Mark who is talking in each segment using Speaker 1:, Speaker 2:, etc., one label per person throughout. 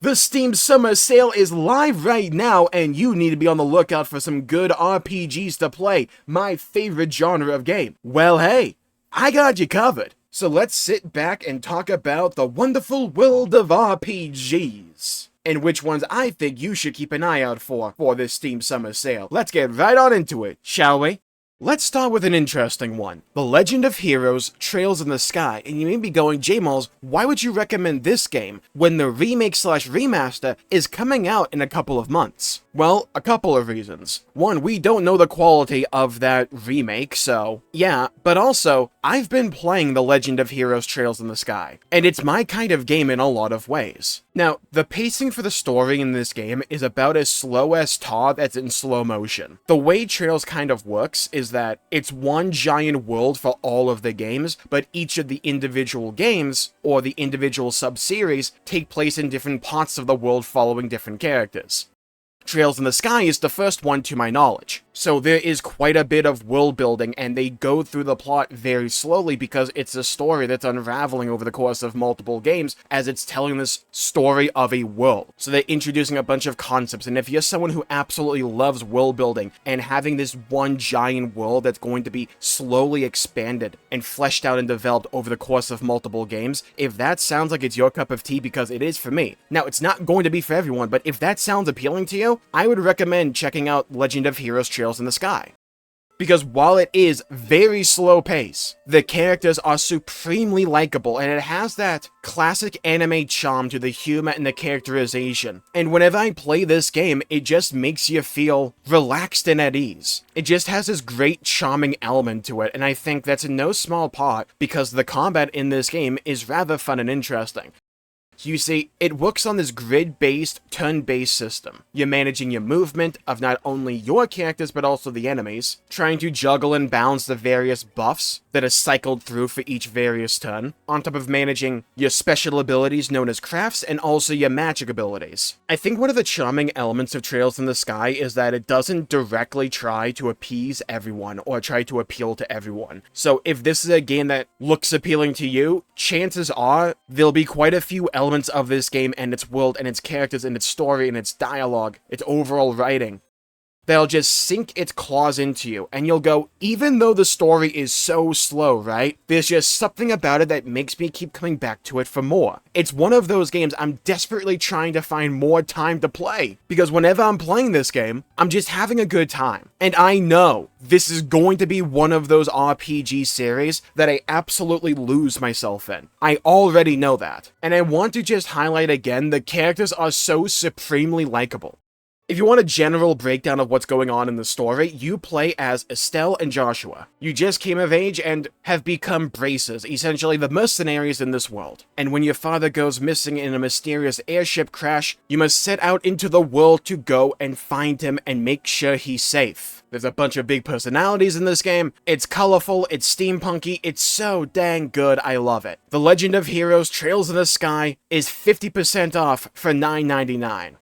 Speaker 1: The Steam Summer Sale is live right now, and you need to be on the lookout for some good RPGs to play, my favorite genre of game. Well, hey, I got you covered. So let's sit back and talk about the wonderful world of RPGs, and which ones I think you should keep an eye out for this Steam Summer Sale. Let's get right on into it, shall we? Let's start with an interesting one. The Legend of Heroes Trails in the Sky, and you may be going, Jmulls, why would you recommend this game when the remake/remaster is coming out in a couple of months? Well, a couple of reasons. One, we don't know the quality of that remake, so yeah, but also, I've been playing The Legend of Heroes Trails in the Sky, and it's my kind of game in a lot of ways. Now, the pacing for the story in this game is about as slow as Tar that's in slow motion. The way Trails kind of works is that it's one giant world for all of the games, but each of the individual games, or the individual sub-series, take place in different parts of the world following different characters. Trails in the Sky is the first one to my knowledge, so there is quite a bit of world building, and they go through the plot very slowly because it's a story that's unraveling over the course of multiple games as it's telling this story of a world. So they're introducing a bunch of concepts, and if you're someone who absolutely loves world building and having this one giant world that's going to be slowly expanded and fleshed out and developed over the course of multiple games, if that sounds like it's your cup of tea, because it is for me. Now, it's not going to be for everyone, but if that sounds appealing to you, I would recommend checking out Legend of Heroes Trails in the Sky. Because while it is very slow pace, the characters are supremely likable, and it has that classic anime charm to the humor and the characterization. And whenever I play this game, it just makes you feel relaxed and at ease. It just has this great charming element to it, and I think that's in no small part because the combat in this game is rather fun and interesting. You see, it works on this grid-based, turn-based system. You're managing your movement of not only your characters, but also the enemies, trying to juggle and balance the various buffs that are cycled through for each various turn, on top of managing your special abilities known as crafts, and also your magic abilities. I think one of the charming elements of Trails in the Sky is that it doesn't directly try to appease everyone, or try to appeal to everyone. So if this is a game that looks appealing to you, chances are there'll be quite a few elements of this game and its world and its characters and its story and its dialogue, its overall writing, that'll just sink its claws into you, and you'll go, even though the story is so slow, right? There's just something about it that makes me keep coming back to it for more. It's one of those games I'm desperately trying to find more time to play, because whenever I'm playing this game, I'm just having a good time. And I know this is going to be one of those RPG series that I absolutely lose myself in. I already know that. And I want to just highlight again, the characters are so supremely likable. If you want a general breakdown of what's going on in the story, you play as Estelle and Joshua. You just came of age and have become braces, essentially the mercenaries in this world. And when your father goes missing in a mysterious airship crash, you must set out into the world to go and find him and make sure he's safe. There's a bunch of big personalities in this game. It's colorful, it's steampunky, it's so dang good, I love it. The Legend of Heroes Trails in the Sky is 50% off for $9.99.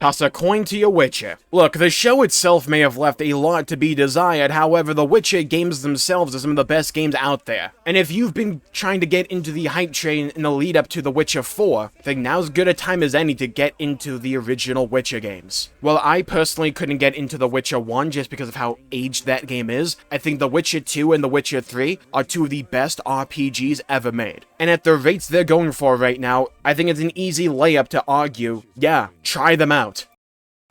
Speaker 1: Toss a coin to your Witcher. Look, the show itself may have left a lot to be desired, however, the Witcher games themselves are some of the best games out there. And if you've been trying to get into the hype train in the lead up to The Witcher 4, I think now's as good a time as any to get into the original Witcher games. Well, I personally couldn't get into The Witcher 1 just because of how aged that game is. I think The Witcher 2 and The Witcher 3 are two of the best RPGs ever made. And at the rates they're going for right now, I think it's an easy layup to argue, yeah, try them out.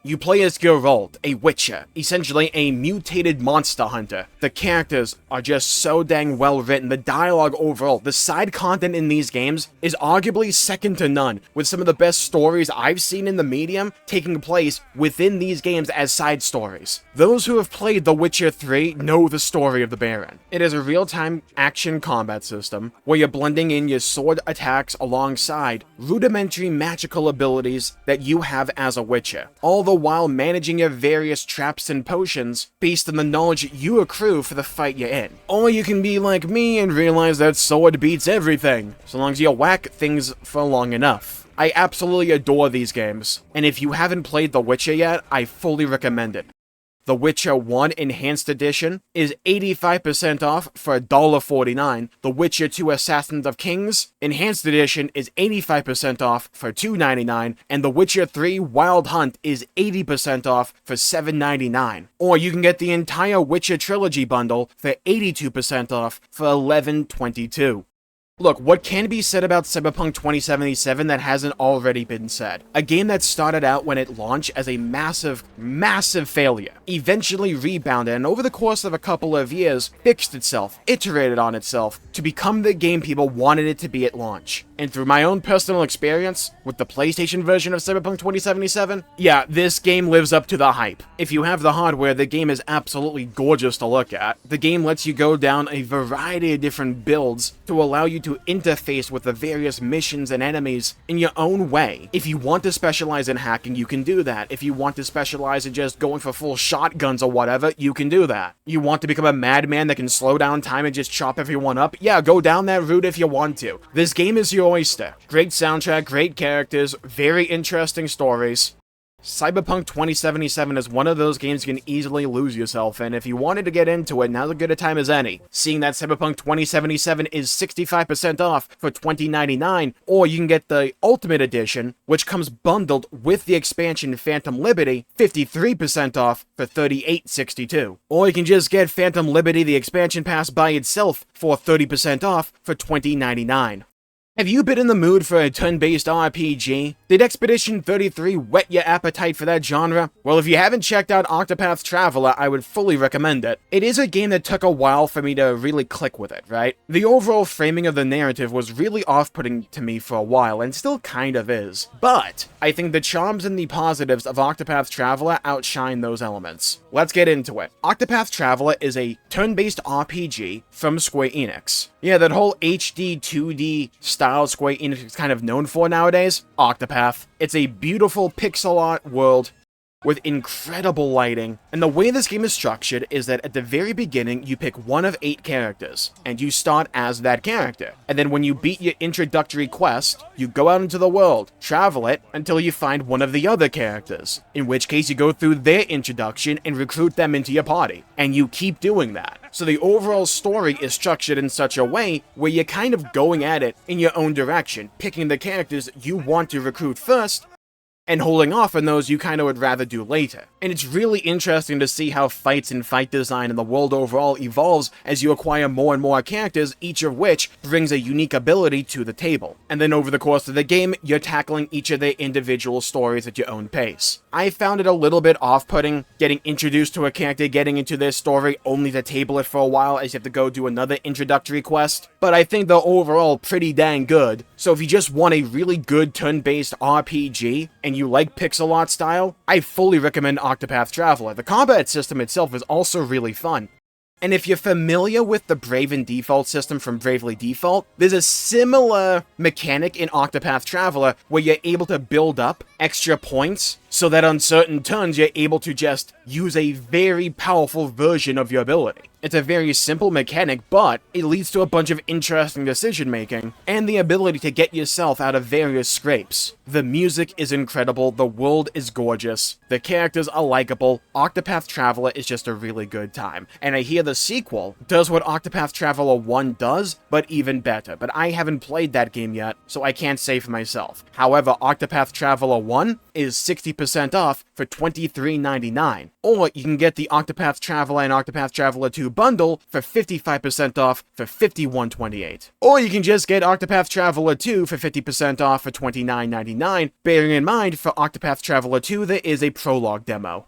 Speaker 1: You play as Geralt, a Witcher, essentially a mutated monster hunter. The characters are just so dang well written, the dialogue overall, the side content in these games is arguably second to none, with some of the best stories I've seen in the medium taking place within these games as side stories. Those who have played The Witcher 3 know the story of the Baron. It is a real-time action combat system where you're blending in your sword attacks alongside rudimentary magical abilities that you have as a Witcher, all the while managing your various traps and potions based on the knowledge you accrue for the fight you're in. Or you can be like me and realize that sword beats everything, so long as you whack things for long enough. I absolutely adore these games, and if you haven't played The Witcher yet, I fully recommend it. The Witcher 1 Enhanced Edition is 85% off for $1.49. The Witcher 2 Assassins of Kings Enhanced Edition is 85% off for $2.99. And The Witcher 3 Wild Hunt is 80% off for $7.99. Or you can get the entire Witcher Trilogy bundle for 82% off for $11.22. Look, what can be said about Cyberpunk 2077 that hasn't already been said? A game that started out when it launched as a massive, massive failure, eventually rebounded, and over the course of a couple of years, fixed itself, iterated on itself, to become the game people wanted it to be at launch. And through my own personal experience with the PlayStation version of Cyberpunk 2077, yeah, this game lives up to the hype. If you have the hardware, the game is absolutely gorgeous to look at. The game lets you go down a variety of different builds to allow you to interface with the various missions and enemies in your own way. If you want to specialize in hacking, you can do that. If you want to specialize in just going for full shotguns or whatever, you can do that. You want to become a madman that can slow down time and just chop everyone up? Yeah, go down that route if you want to. This game is your oyster. Great soundtrack, great characters, very interesting stories. Cyberpunk 2077 is one of those games you can easily lose yourself in. If you wanted to get into it, now's as good a time as any. Seeing that Cyberpunk 2077 is 65% off for $20.99, or you can get the Ultimate Edition, which comes bundled with the expansion Phantom Liberty, 53% off for $38.62. Or you can just get Phantom Liberty, the expansion pass by itself, for 30% off for $20.99. Have you been in the mood for a turn-based RPG? Did Expedition 33 whet your appetite for that genre? Well, if you haven't checked out Octopath Traveler, I would fully recommend it. It is a game that took a while for me to really click with it, right? The overall framing of the narrative was really off-putting to me for a while, and still kind of is. But I think the charms and the positives of Octopath Traveler outshine those elements. Let's get into it. Octopath Traveler is a turn-based RPG from Square Enix. Yeah, that whole HD 2D style Square Enix is kind of known for nowadays. Octopath. It's a beautiful pixel art world with incredible lighting, and the way this game is structured is that at the very beginning, you pick one of 8 characters, and you start as that character. And then when you beat your introductory quest, you go out into the world, travel it, until you find one of the other characters, in which case you go through their introduction and recruit them into your party, and you keep doing that. So the overall story is structured in such a way where you're kind of going at it in your own direction, picking the characters you want to recruit first, and holding off on those you kind of would rather do later. And it's really interesting to see how fights and fight design and the world overall evolves as you acquire more and more characters, each of which brings a unique ability to the table. And then over the course of the game, you're tackling each of their individual stories at your own pace. I found it a little bit off-putting, getting introduced to a character, getting into their story, only to table it for a while as you have to go do another introductory quest. But I think they're overall pretty dang good. So if you just want a really good turn-based RPG, and you like pixel art style, I fully recommend Octopath Traveler. The combat system itself is also really fun. And if you're familiar with the Brave and Default system from Bravely Default, there's a similar mechanic in Octopath Traveler where you're able to build up extra points so that on certain turns you're able to just use a very powerful version of your ability. It's a very simple mechanic, but it leads to a bunch of interesting decision making, and the ability to get yourself out of various scrapes. The music is incredible, the world is gorgeous, the characters are likable, Octopath Traveler is just a really good time. And I hear the sequel does what Octopath Traveler 1 does, but even better. But I haven't played that game yet, so I can't say for myself. However, Octopath Traveler 1 is 60% off for $23.99. Or you can get the Octopath Traveler and Octopath Traveler 2 bundle for 55% off for $51.28. Or you can just get Octopath Traveler 2 for 50% off for $29.99, bearing in mind for Octopath Traveler 2 there is a prologue demo.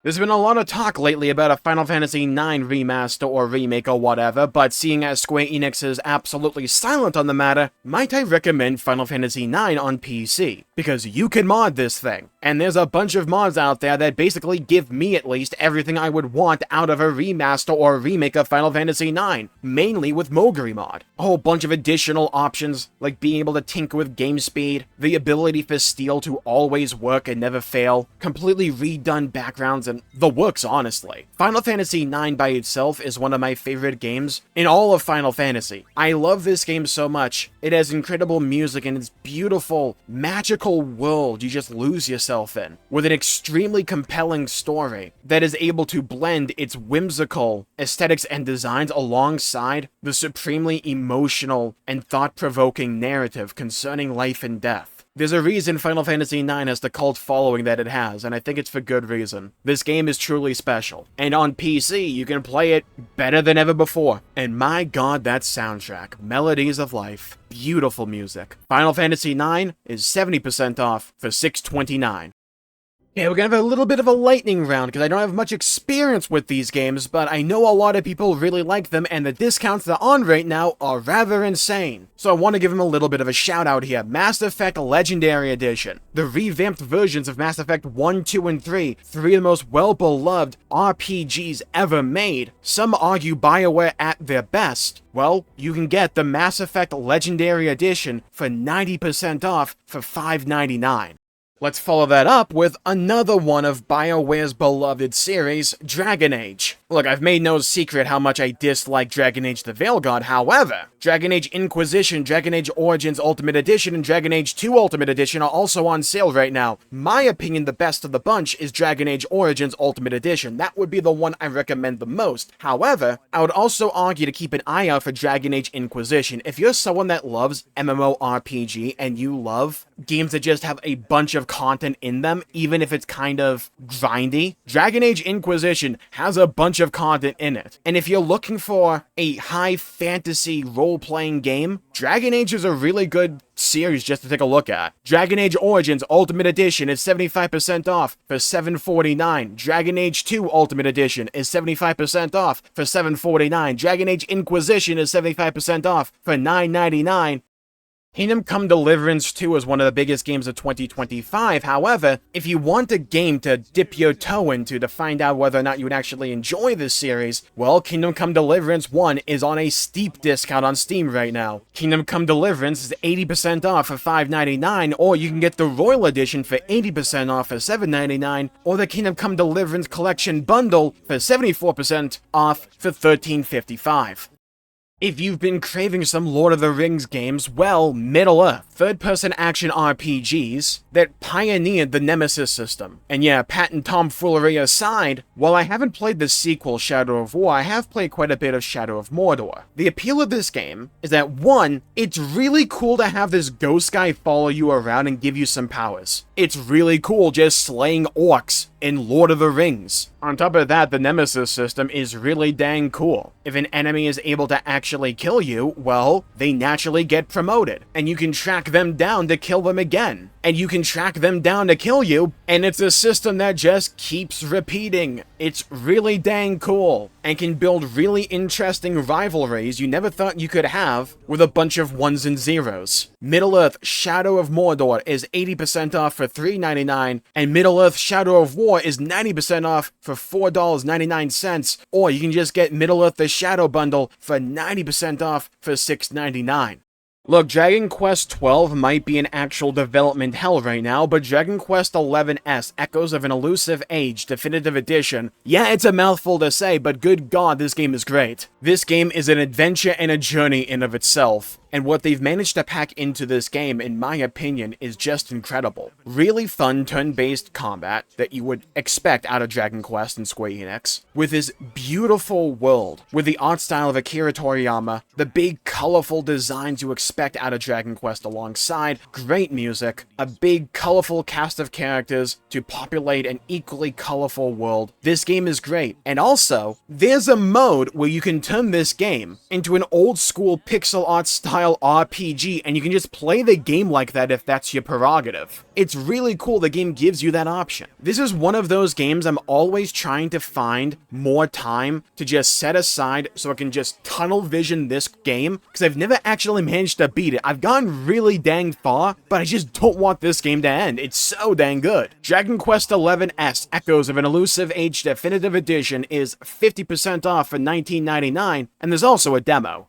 Speaker 1: There's been a lot of talk lately about a Final Fantasy IX remaster or remake or whatever, but seeing as Square Enix is absolutely silent on the matter, might I recommend Final Fantasy IX on PC? Because you can mod this thing, and there's a bunch of mods out there that basically give me at least everything I would want out of a remaster or remake of Final Fantasy IX, mainly with Moguri mod. A whole bunch of additional options, like being able to tinker with game speed, the ability for steel to always work and never fail, completely redone backgrounds and the works, honestly. Final Fantasy IX by itself is one of my favorite games in all of Final Fantasy. I love this game so much. It has incredible music and its beautiful, magical world you just lose yourself in, with an extremely compelling story that is able to blend its whimsical aesthetics and designs alongside the supremely emotional and thought-provoking narrative concerning life and death. There's a reason Final Fantasy IX has the cult following that it has, and I think it's for good reason. This game is truly special, and on PC, you can play it better than ever before. And my god, that soundtrack, Melodies of Life, beautiful music. Final Fantasy IX is 70% off for $6.29. Yeah, we're gonna have a little bit of a lightning round, because I don't have much experience with these games, but I know a lot of people really like them, and the discounts that are on right now are rather insane. So I want to give them a little bit of a shout out here. Mass Effect Legendary Edition. The revamped versions of Mass Effect 1, 2, and 3, three of the most well-beloved RPGs ever made. Some argue BioWare at their best. Well, you can get the Mass Effect Legendary Edition for 90% off for $5.99. Let's follow that up with another one of BioWare's beloved series, Dragon Age. Look, I've made no secret how much I dislike Dragon Age the Veil God, however, Dragon Age Inquisition, Dragon Age Origins Ultimate Edition, and Dragon Age 2 Ultimate Edition are also on sale right now. My opinion, the best of the bunch is Dragon Age Origins Ultimate Edition. That would be the one I recommend the most. However, I would also argue to keep an eye out for Dragon Age Inquisition. If you're someone that loves MMORPG and you love games that just have a bunch of content in them, even if it's kind of grindy, Dragon Age Inquisition has a bunch of content in it. And if you're looking for a high fantasy role-playing game, Dragon Age is a really good series just to take a look at. Dragon Age Origins Ultimate Edition is 75% off for $7.49. Dragon Age 2 Ultimate Edition is 75% off for $7.49. Dragon Age Inquisition is 75% off for $9.99. Kingdom Come Deliverance 2 is one of the biggest games of 2025, however, if you want a game to dip your toe into to find out whether or not you would actually enjoy this series, well, Kingdom Come Deliverance 1 is on a steep discount on Steam right now. Kingdom Come Deliverance is 80% off for $5.99, or you can get the Royal Edition for 80% off for $7.99, or the Kingdom Come Deliverance Collection Bundle for 74% off for $13.55. If you've been craving some Lord of the Rings games, well, Middle-earth, third-person action RPGs that pioneered the Nemesis system. And yeah, patent tomfoolery aside, while I haven't played the sequel, Shadow of War, I have played quite a bit of Shadow of Mordor. The appeal of this game is that, one, it's really cool to have this ghost guy follow you around and give you some powers. It's really cool just slaying orcs in Lord of the Rings. On top of that, the Nemesis system is really dang cool. If an enemy is able to actually kill you, well, they naturally get promoted, and you can track them down to kill them again. And you can track them down to kill you, and it's a system that just keeps repeating. It's really dang cool, and can build really interesting rivalries you never thought you could have with a bunch of ones and zeros. Middle-earth Shadow of Mordor is 80% off for $3.99, and Middle-earth Shadow of War is 90% off for $4.99, or you can just get Middle-earth The Shadow Bundle for 90% off for $6.99. Look, Dragon Quest XII might be an actual development hell right now, but Dragon Quest XI's Echoes of an Elusive Age Definitive Edition, yeah, it's a mouthful to say, but good god, this game is great. This game is an adventure and a journey in of itself. And what they've managed to pack into this game, in my opinion, is just incredible. Really fun turn-based combat that you would expect out of Dragon Quest and Square Enix, with this beautiful world, with the art style of Akira Toriyama, the big colorful designs you expect out of Dragon Quest alongside, great music, a big colorful cast of characters to populate an equally colorful world. This game is great. And also, there's a mode where you can turn this game into an old-school pixel art style RPG, and you can just play the game like that if that's your prerogative. It's really cool the game gives you that option. This is one of those games I'm always trying to find more time to just set aside so I can just tunnel vision this game, because I've never actually managed to beat it. I've gone really dang far, but I just don't want this game to end. It's so dang good. Dragon Quest XI's Echoes of an Elusive Age Definitive Edition is 50% off for $19.99, and there's also a demo.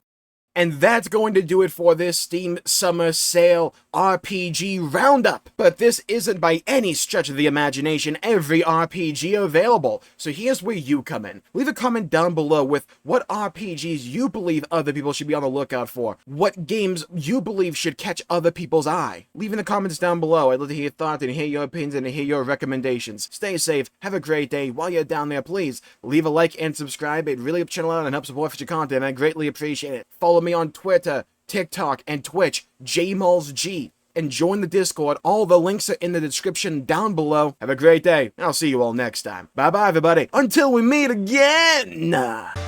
Speaker 1: And that's going to do it for this Steam Summer Sale RPG Roundup. But this isn't by any stretch of the imagination every RPG available. So here's where you come in. Leave a comment down below with what RPGs you believe other people should be on the lookout for. What games you believe should catch other people's eye. Leave in the comments down below. I'd love to hear your thoughts and hear your opinions and hear your recommendations. Stay safe. Have a great day. While you're down there, please leave a like and subscribe. It really helps the channel out and helps support future content. I greatly appreciate it. Follow me on Twitter, TikTok, and Twitch, Jmulls G, and join the Discord. All the links are in the description down below. Have a great day, and I'll see you all next time. Bye-bye, everybody. Until we meet again!